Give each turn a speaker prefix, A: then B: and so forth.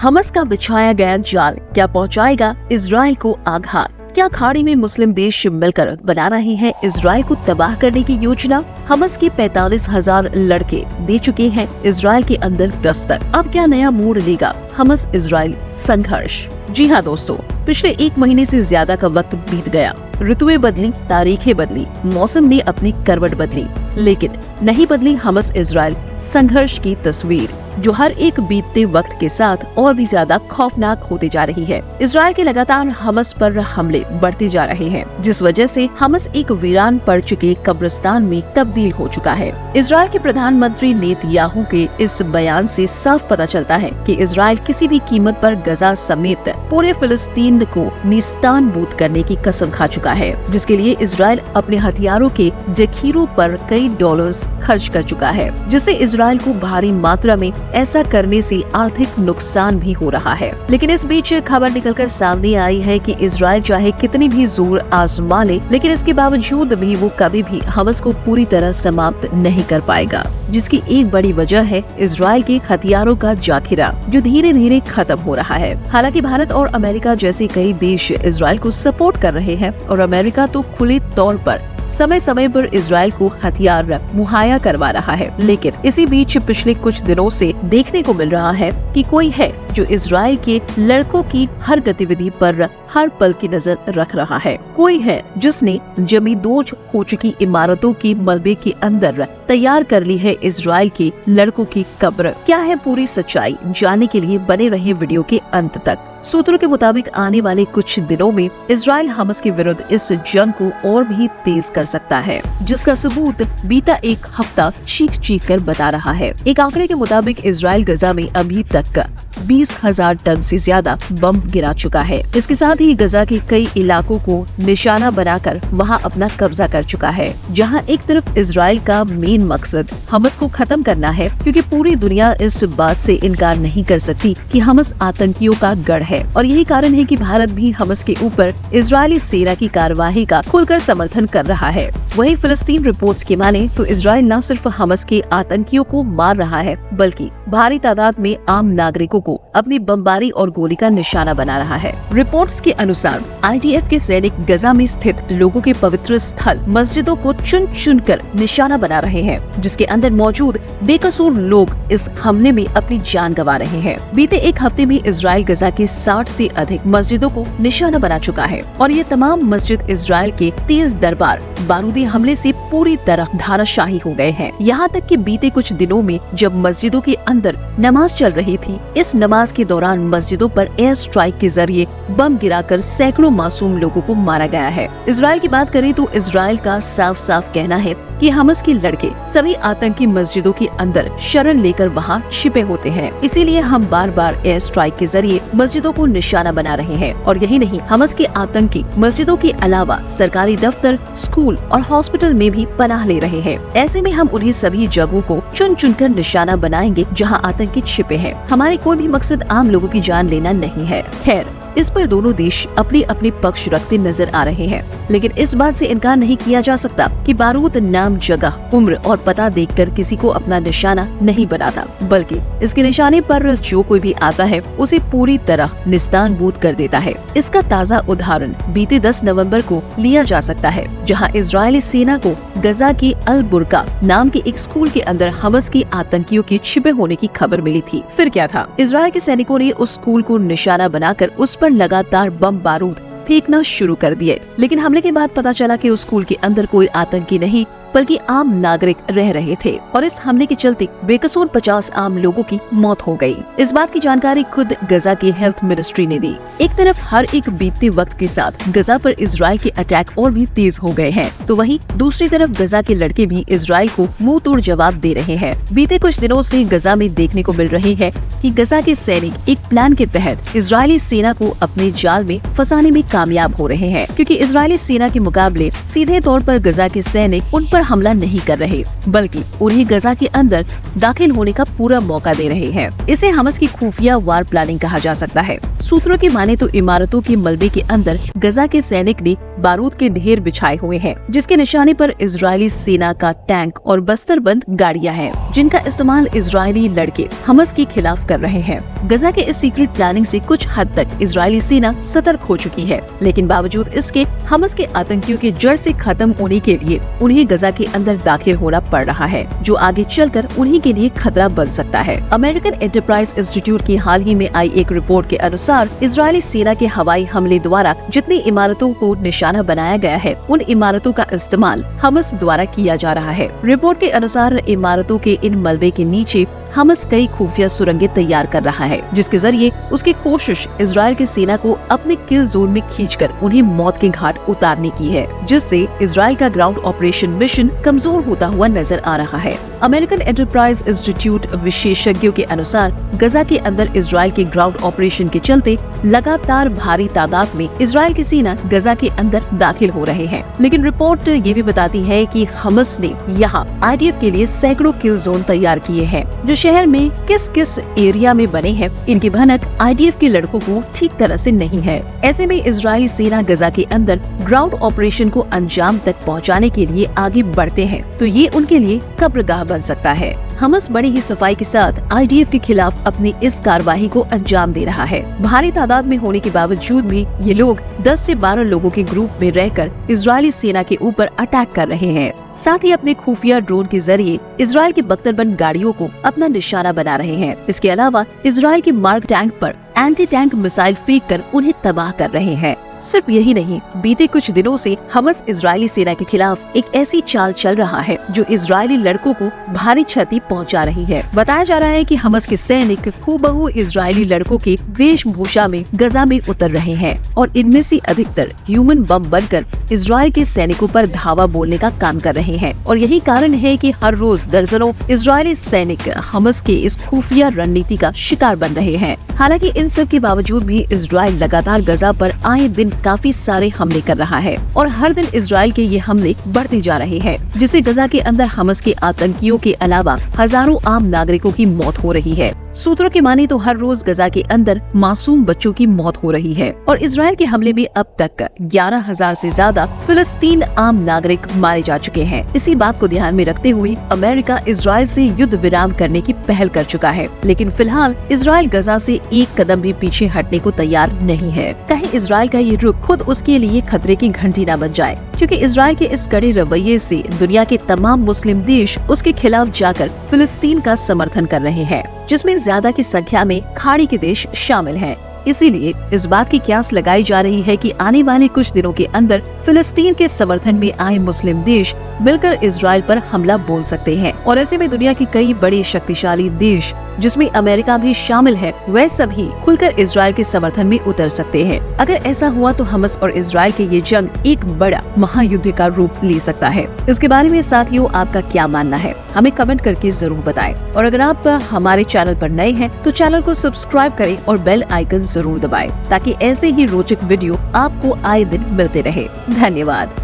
A: Hamas का बिछाया गया जाल क्या पहुंचाएगा इजराइल को आघात? क्या खाड़ी में मुस्लिम देश मिलकर बना रहे हैं इजराइल को तबाह करने की योजना? हमास के 45,000 लड़के दे चुके हैं इजराइल के अंदर दस्तक। अब क्या नया मोड़ लेगा हमास इजराइल संघर्ष? जी हाँ दोस्तों, पिछले 1 महीने से ज्यादा का वक्त बीत गया। ऋतुएं बदली, तारीखें बदली, मौसम ने अपनी करवट बदली, लेकिन नहीं बदली हमास इजराइल संघर्ष की तस्वीर, जो हर एक बीतते वक्त के साथ और भी ज्यादा खौफनाक होती जा रही है। इजराइल के लगातार हमास पर हमले बढ़ते जा रहे हैं, जिस वजह से हमास एक वीरान पड़ चुके कब्रिस्तान में तब्दील हो चुका है। इजराइल के प्रधानमंत्री नेतन्याहू के इस बयान से साफ पता चलता है कि इजराइल किसी भी कीमत पर गजा समेत पूरे फिलिस्तीन को निस्तानबूद करने की कसम खा चुका है, जिसके लिए इजराइल अपने हथियारों के जखीरों पर कई डॉलर्स खर्च कर चुका है, जिससे इजराइल को भारी मात्रा में ऐसा करने से आर्थिक नुकसान भी हो रहा है। लेकिन इस बीच खबर निकलकर सामने आई है कि इजराइल चाहे कितनी भी जोर आजमा ले, लेकिन इसके बावजूद भी वो कभी भी हमास को पूरी तरह समाप्त नहीं कर पाएगा, जिसकी एक बड़ी वजह है इजराइल के हथियारों का जाखिरा, जो धीरे धीरे खत्म हो रहा है। हालांकि भारत और अमेरिका जैसे कई देश इजराइल को सपोर्ट कर रहे हैं और अमेरिका तो खुले तौर पर समय समय पर इजराइल को हथियार मुहैया करवा रहा है। लेकिन इसी बीच पिछले कुछ दिनों से देखने को मिल रहा है कि कोई है जो इजराइल के लड़कों की हर गतिविधि पर हर पल की नजर रख रहा है। कोई है जिसने जमींदोज हो चुकी इमारतों के मलबे के अंदर तैयार कर ली है इजराइल के लड़कों की कब्र। क्या है पूरी सच्चाई? जानने के लिए बने रहे वीडियो के अंत तक। सूत्रों के मुताबिक आने वाले कुछ दिनों में इजराइल हमास के विरुद्ध इस जंग को और भी तेज कर सकता है, जिसका सबूत बीता एक हफ्ता चीख कर बता रहा है। एक आंकड़े के मुताबिक इजराइल गजा में अभी तक 20,000 टन से ज्यादा बम गिरा चुका है। इसके साथ ही गजा के कई इलाकों को निशाना बनाकर वहां अपना कब्जा कर चुका है, जहां एक तरफ इजराइल का मेन मकसद हमास को खत्म करना है, क्योंकि पूरी दुनिया इस बात से इनकार नहीं कर सकती कि हमास आतंकियों का गढ़ है, और यही कारण है कि भारत भी हमास के ऊपर इजरायली सेना की कार्यवाही का खुलकर समर्थन कर रहा है। वहीं फिलिस्तीन रिपोर्ट्स की माने तो इजराइल न सिर्फ हमास के आतंकियों को मार रहा है, बल्कि भारी तादाद में आम नागरिकों को अपनी बमबारी और गोली का निशाना बना रहा है। रिपोर्ट्स के अनुसार IDF के सैनिक गजा में स्थित लोगों के पवित्र स्थल मस्जिदों को चुन चुन कर निशाना बना रहे हैं, जिसके अंदर मौजूद बेकसूर लोग इस हमले में अपनी जान गंवा रहे हैं। बीते एक हफ्ते में इजराइल गजा के 60 से अधिक मस्जिदों को निशाना बना चुका है, और ये तमाम मस्जिद इजराइल के तेज दरबार बारूदी हमले से पूरी तरह धाराशाही हो गए हैं। यहाँ तक कि बीते कुछ दिनों में जब मस्जिदों के अंदर नमाज चल रही थी, इस नमाज के दौरान मस्जिदों पर एयर स्ट्राइक के जरिए बम गिराकर सैकड़ों मासूम लोगों को मारा गया है। इजराइल की बात करें तो इजराइल का साफ साफ कहना है कि हमास के लड़के सभी आतंकी मस्जिदों के अंदर शरण लेकर वहां छिपे होते हैं, इसीलिए हम बार बार एयर स्ट्राइक के जरिए मस्जिदों को निशाना बना रहे हैं। और यही नहीं, हमास के आतंकी मस्जिदों के अलावा सरकारी दफ्तर, स्कूल और हॉस्पिटल में भी पनाह ले रहे हैं। ऐसे में हम उन्हीं सभी जगहों को चुन चुन कर निशाना बनाएंगे जहाँ आतंकी छिपे हैं। हमारे कोई भी मकसद आम लोगों की जान लेना नहीं है। खैर, इस पर दोनों देश अपने अपने पक्ष रखते नजर आ रहे हैं, लेकिन इस बात से इनकार नहीं किया जा सकता कि बारूद नाम, जगह, उम्र और पता देखकर किसी को अपना निशाना नहीं बनाता, बल्कि इसके निशाने पर जो कोई भी आता है उसे पूरी तरह निस्तानबूद कर देता है। इसका ताज़ा उदाहरण बीते 10 नवंबर को लिया जा सकता है, जहां इजरायली सेना को गजा के अल बुरका नाम के एक स्कूल के अंदर हमास के आतंकियों के छिपे होने की खबर मिली थी। फिर क्या था, इजरायल के सैनिकों ने उस स्कूल को निशाना बनाकर उस पर लगातार बम बारूद फेंकना शुरू कर दिए। लेकिन हमले के बाद पता चला कि उस स्कूल के अंदर कोई आतंकी नहीं बल्कि आम नागरिक रह रहे थे, और इस हमले के चलते बेकसूर 50 आम लोगों की मौत हो गई। इस बात की जानकारी खुद गजा की हेल्थ मिनिस्ट्री ने दी। एक तरफ हर एक बीतते वक्त के साथ गजा पर इजराइल के अटैक और भी तेज हो गए हैं, तो वहीं दूसरी तरफ गजा के लड़के भी इजराइल को मुंह तोड़ जवाब दे रहे हैं। बीते कुछ दिनों से गजा में देखने को मिल रही है कि गजा के सैनिक एक प्लान के तहत इजरायली सेना को अपने जाल में फंसाने में कामयाब हो रहे हैं, क्योंकि इजरायली सेना के मुकाबले सीधे तौर पर गजा के सैनिक उन पर हमला नहीं कर रहे, बल्कि उन्हें गजा के अंदर दाखिल होने का पूरा मौका दे रहे हैं। इसे हमास की खुफिया वार प्लानिंग कहा जा सकता है। सूत्रों की माने तो इमारतों के मलबे के अंदर गजा के सैनिक ने बारूद के ढेर बिछाए हुए हैं, जिसके निशाने पर इजरायली सेना का टैंक और बस्तरबंद गाड़ियां हैं, जिनका इस्तेमाल इजरायली लड़के हमस के खिलाफ कर रहे हैं। गजा के इस सीक्रेट प्लानिंग से कुछ हद तक इजरायली सेना सतर्क हो चुकी है, लेकिन बावजूद इसके हमस के आतंकियों के जड़ से खत्म होने के लिए उन्हें गजा के अंदर दाखिल होना पड़ रहा है, जो आगे चलकर उन्हीं के लिए खतरा बन सकता है। अमेरिकन एंटरप्राइज इंस्टीट्यूट की हाल ही में आई एक रिपोर्ट के अनुसार इजरायली सेना के हवाई हमले द्वारा जितनी इमारतों को निशाना बनाया गया है, उन इमारतों का इस्तेमाल हमस द्वारा किया जा रहा है। रिपोर्ट के अनुसार इमारतों के इन मलबे के नीचे हमस कई खुफिया सुरंगें तैयार कर रहा है, जिसके जरिए उसकी कोशिश इजराइल की सेना को अपने किल जोन में खींचकर उन्हें मौत के घाट उतारने की है, जिससे इजराइल का ग्राउंड ऑपरेशन मिशन कमजोर होता हुआ नजर आ रहा है। अमेरिकन एंटरप्राइज इंस्टीट्यूट विशेषज्ञों के अनुसार गजा के अंदर इजराइल के ग्राउंड ऑपरेशन के चलते लगातार भारी तादाद में इजराइल की सेना गजा के अंदर दाखिल हो रहे हैं, लेकिन रिपोर्ट ये भी बताती है कि हमस ने यहाँ IDF के लिए सैकड़ों किल जोन तैयार किए हैं, जो शहर में किस किस एरिया में बने हैं, इनकी भनक IDF के लड़कों को ठीक तरह से नहीं है। ऐसे में इजरायली सेना गजा के अंदर ग्राउंड ऑपरेशन को अंजाम तक पहुंचाने के लिए आगे बढ़ते हैं, तो ये उनके लिए कब्रगाह बन सकता है। हमस बड़ी ही सफाई के साथ IDF के खिलाफ अपनी इस कार्रवाई को अंजाम दे रहा है। भारी तादाद में होने के बावजूद भी ये लोग 10 से 12 लोगों के ग्रुप में रहकर इजरायली सेना के ऊपर अटैक कर रहे हैं। साथ ही अपने खुफिया ड्रोन के जरिए इजराइल की बख्तरबंद गाड़ियों को अपना निशाना बना रहे हैं। इसके अलावा इजराइल के मार्क टैंक पर एंटी टैंक मिसाइल फेंक कर उन्हें तबाह कर रहे हैं। सिर्फ यही नहीं, बीते कुछ दिनों से हमस इजरायली सेना के खिलाफ एक ऐसी चाल चल रहा है जो इजरायली लड़कों को भारी क्षति पहुंचा रही है। बताया जा रहा है कि हमस के सैनिक हूबहू इजरायली लड़कों के वेशभूषा में गजा में उतर रहे हैं और इनमें से अधिकतर ह्यूमन बम बनकर इजराइल के सैनिकों पर धावा बोलने का काम कर रहे हैं। और यही कारण है कि हर रोज दर्जनों इजरायली सैनिक हमस के इस खुफिया रणनीति का शिकार बन रहे हैं। हालांकि इन सब के बावजूद भी इजराइल लगातार गजा पर आए दिन काफी सारे हमले कर रहा है और हर दिन इजराइल के ये हमले बढ़ते जा रहे हैं, जिससे गजा के अंदर हमस के आतंकियों के अलावा हजारों आम नागरिकों की मौत हो रही है। सूत्रों की माने तो हर रोज गजा के अंदर मासूम बच्चों की मौत हो रही है और इजराइल के हमले में अब तक 11,000 से ज्यादा फिलिस्तीन आम नागरिक मारे जा चुके हैं। इसी बात को ध्यान में रखते हुए अमेरिका इजराइल से युद्ध विराम करने की पहल कर चुका है, लेकिन फिलहाल इजराइल गजा से एक कदम भी पीछे हटने को तैयार नहीं है। कहीं इजराइल का ये रुख खुद उसके लिए खतरे की घंटी न बन जाए, क्योंकि इजराइल के इस कड़े रवैये से दुनिया के तमाम मुस्लिम देश उसके खिलाफ जाकर फिलिस्तीन का समर्थन कर रहे हैं, जिसमें ज्यादा की संख्या में खाड़ी के देश शामिल हैं। इसीलिए इस बात की क्यास लगाई जा रही है कि आने वाले कुछ दिनों के अंदर फिलिस्तीन के समर्थन में आए मुस्लिम देश मिलकर इजराइल पर हमला बोल सकते हैं और ऐसे में दुनिया के कई बड़े शक्तिशाली देश, जिसमें अमेरिका भी शामिल है, वह सभी खुलकर इजराइल के समर्थन में उतर सकते हैं। अगर ऐसा हुआ तो हमस और इजराइल के ये जंग एक बड़ा महायुद्ध का रूप ले सकता है। इसके बारे में साथियों आपका क्या मानना है, हमें कमेंट करके जरूर बताएं। और अगर आप हमारे चैनल पर नए हैं तो चैनल को सब्सक्राइब करें और बेल आइकन जरूर दबाएं, ताकि ऐसे ही रोचक वीडियो आपको आए दिन मिलते रहे। धन्यवाद।